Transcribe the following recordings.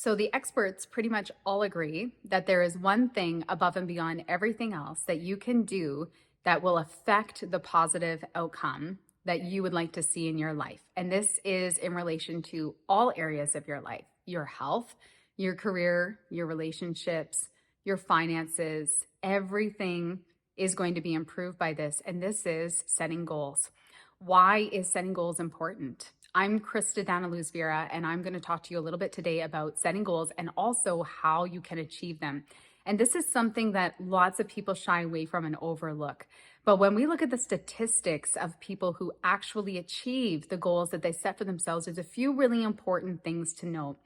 So the experts pretty much all agree that there is one thing above and beyond everything else that you can do that will affect the positive outcome that you would like to see in your life. And this is in relation to all areas of your life, your health, your career, your relationships, your finances, everything is going to be improved by this. And this is setting goals. Why is setting goals important? I'm Krista Vera, and I'm going to talk to you a little bit today about setting goals and also how you can achieve them. And this is something that lots of people shy away from and overlook. But when we look at the statistics of people who actually achieve the goals that they set for themselves, there's a few really important things to note.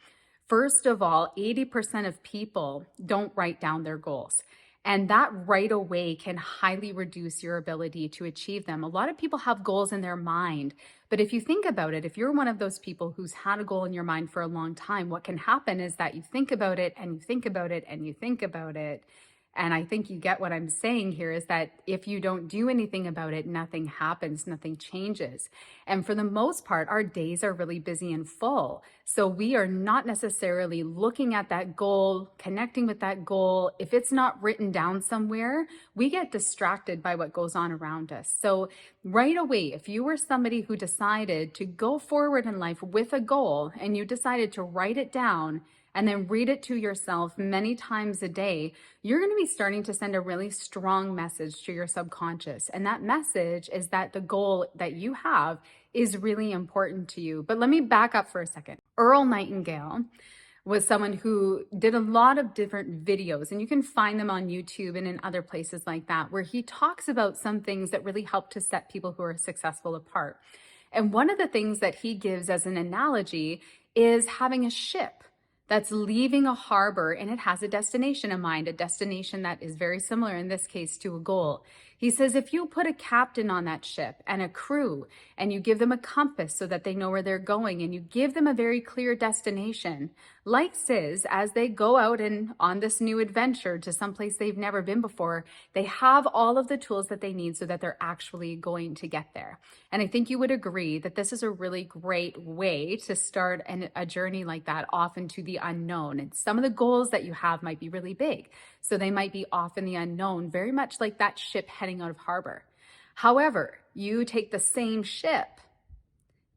First of all, 80% of people don't write down their goals. And that right away can highly reduce your ability to achieve them. A lot of people have goals in their mind, but if you think about it, if you're one of those people who's had a goal in your mind for a long time, what can happen is that you think about it and you think about it and you think about it. And I think you get what I'm saying here is that if you don't do anything about it, nothing happens, nothing changes. And for the most part, our days are really busy and full. So we are not necessarily looking at that goal, connecting with that goal. If it's not written down somewhere, we get distracted by what goes on around us. So right away, if you were somebody who decided to go forward in life with a goal and you decided to write it down, and then read it to yourself many times a day, you're going to be starting to send a really strong message to your subconscious. And that message is that the goal that you have is really important to you. But let me back up for a second. Earl Nightingale was someone who did a lot of different videos, and you can find them on YouTube and in other places like that, where he talks about some things that really help to set people who are successful apart. And one of the things that he gives as an analogy is having a ship that's leaving a harbor and it has a destination in mind, a destination that is very similar in this case to a goal. He says, if you put a captain on that ship and a crew and you give them a compass so that they know where they're going and you give them a very clear destination, like says, as they go out and on this new adventure to someplace they've never been before, they have all of the tools that they need so that they're actually going to get there. And I think you would agree that this is a really great way to start a journey like that off into the unknown. And some of the goals that you have might be really big. So they might be off in the unknown, very much like that ship heading out of harbor. However, you take the same ship,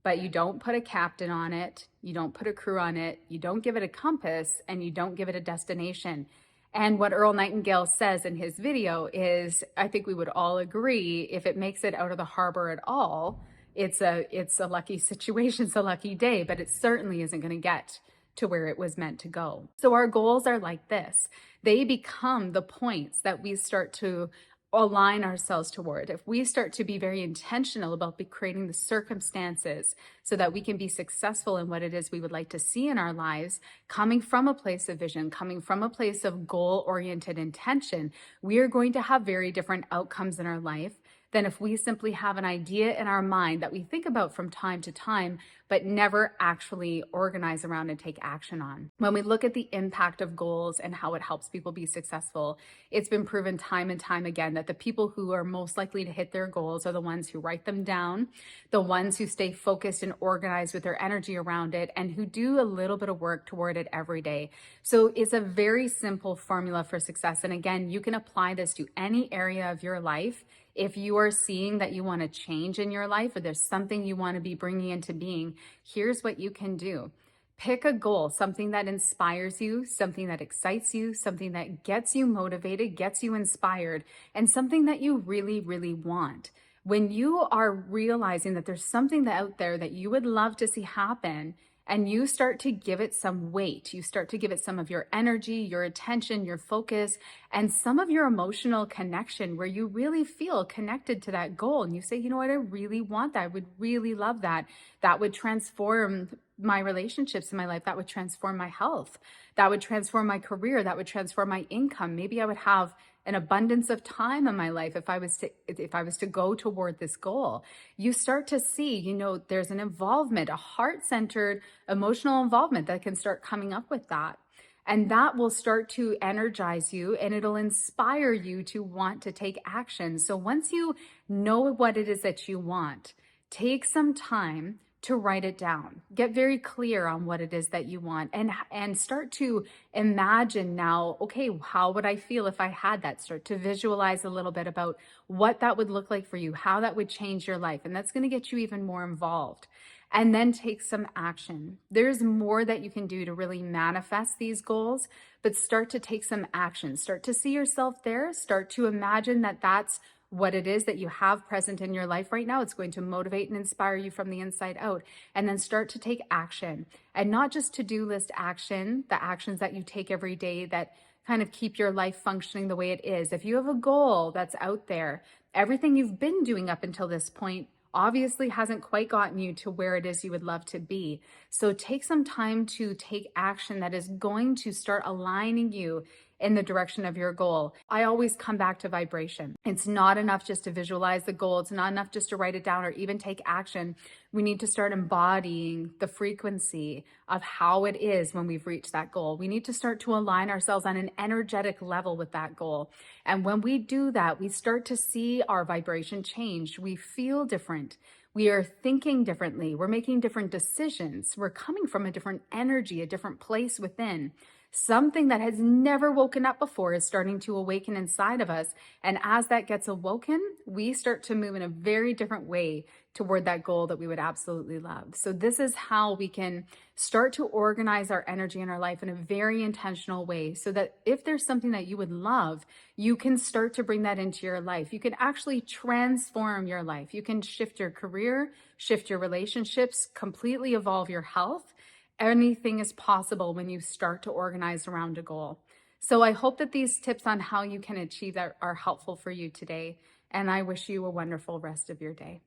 but you don't put a captain on it, you don't put a crew on it, you don't give it a compass, and you don't give it a destination. And what Earl Nightingale says in his video is, I think we would all agree, if it makes it out of the harbor at all, it's a lucky situation, it's a lucky day, but it certainly isn't going to get to where it was meant to go. So our goals are like this. They become the points that we start to align ourselves toward. If we start to be very intentional about creating the circumstances so that we can be successful in what it is we would like to see in our lives, coming from a place of vision, coming from a place of goal-oriented intention, we are going to have very different outcomes in our life than if we simply have an idea in our mind that we think about from time to time, but never actually organize around and take action on. When we look at the impact of goals and how it helps people be successful, it's been proven time and time again that the people who are most likely to hit their goals are the ones who write them down, the ones who stay focused and organized with their energy around it, and who do a little bit of work toward it every day. So it's a very simple formula for success. And again, you can apply this to any area of your life. If you are seeing that you want to change in your life or there's something you want to be bringing into being, here's what you can do. Pick a goal, something that inspires you, something that excites you, something that gets you motivated, gets you inspired, and something that you really, really want. When you are realizing that there's something out there that you would love to see happen, and you start to give it some weight, you start to give it some of your energy, your attention, your focus, and some of your emotional connection where you really feel connected to that goal. And you say, you know what, I really want that. I would really love that. That would transform my relationships in my life. That would transform my health. That would transform my career. That would transform my income. Maybe I would have an abundance of time in my life if I was to go toward this goal. You start to see, there's an involvement, a heart-centered emotional involvement that can start coming up with that. And that will start to energize you and it'll inspire you to want to take action. So once you know what it is that you want, take some time to write it down. Get very clear on what it is that you want, and start to imagine now, okay, how would I feel if I had that? Start to visualize a little bit about what that would look like for you, how that would change your life. And that's going to get you even more involved. And then take some action. There's more that you can do to really manifest these goals, but start to take some action. Start to see yourself there. Start to imagine that that's what it is that you have present in your life right now. It's going to motivate and inspire you from the inside out. And then start to take action, and not just to-do list action, the actions that you take every day that kind of keep your life functioning the way it is. If you have a goal that's out there, everything you've been doing up until this point obviously hasn't quite gotten you to where it is you would love to be. So take some time to take action that is going to start aligning you in the direction of your goal. I always come back to vibration. It's not enough just to visualize the goal. It's not enough just to write it down or even take action. We need to start embodying the frequency of how it is when we've reached that goal. We need to start to align ourselves on an energetic level with that goal. And when we do that, we start to see our vibration change. We feel different. We are thinking differently. We're making different decisions. We're coming from a different energy, a different place within. Something that has never woken up before is starting to awaken inside of us. And as that gets awoken, we start to move in a very different way toward that goal that we would absolutely love. So this is how we can start to organize our energy in our life in a very intentional way, so that if there's something that you would love, you can start to bring that into your life. You can actually transform your life. You can shift your career, shift your relationships, completely evolve your health. Anything is possible when you start to organize around a goal. So I hope that these tips on how you can achieve that are helpful for you today. And I wish you a wonderful rest of your day.